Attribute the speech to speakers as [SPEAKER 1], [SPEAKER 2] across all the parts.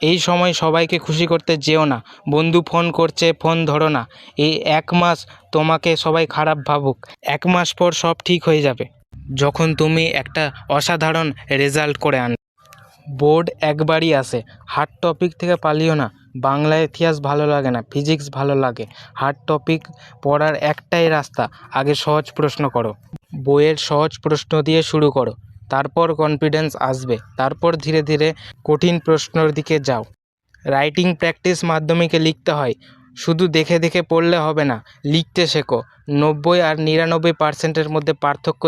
[SPEAKER 1] এই সময় সবাইকে খুশি করতে যেও না। বন্ধু ফোন করছে, ফোন ধরো না। এই 1 মাস তোমাকে সবাই খারাপ ভাবুক, 1 মাস পর সব ঠিক হয়ে যাবে, যখন তুমি একটা অসাধারণ রেজাল্ট করে আনবে। বোর্ড একবারই আসে, হার্ড টপিক থেকে পালিও না। বাংলা ইতিহাস ভালো লাগে না, ফিজিক্স ভালো লাগে। হার্ড টপিক পড়ার একটাই রাস্তা, আগে সহজ প্রশ্ন করো, বইয়ের সহজ প্রশ্ন দিয়ে শুরু করো, তারপর কনফিডেন্স আসবে, তারপর ধীরে ধীরে কঠিন প্রশ্নের দিকে যাও। রাইটিং প্র্যাকটিস মাধ্যমিকে লিখতে হয়, শুধু দেখে দেখে পড়লে হবে না, লিখতে শেখো। 90 আর 99% মধ্যে পার্থক্য।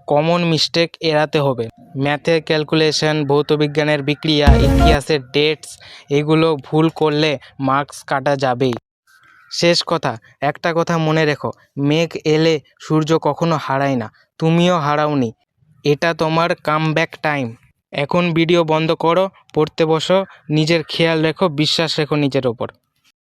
[SPEAKER 1] কমন মিস্টেক এড়াতে হবে, ম্যাথের ক্যালকুলেশন, ভৌতবিজ্ঞানের বিক্রিয়া, ইতিহাসের ডেটস, এগুলো ভুল করলে মার্কস কাটা যাবেই। শেষ কথা, একটা কথা মনে রেখো, মেঘ এলে সূর্য কখনো হারায় না, তুমিও হারাওনি। এটা তোমার কামব্যাক টাইম। এখন ভিডিও বন্ধ করো, পড়তে বসো, নিজের খেয়াল রেখো, বিশ্বাস রেখো নিজের ওপর।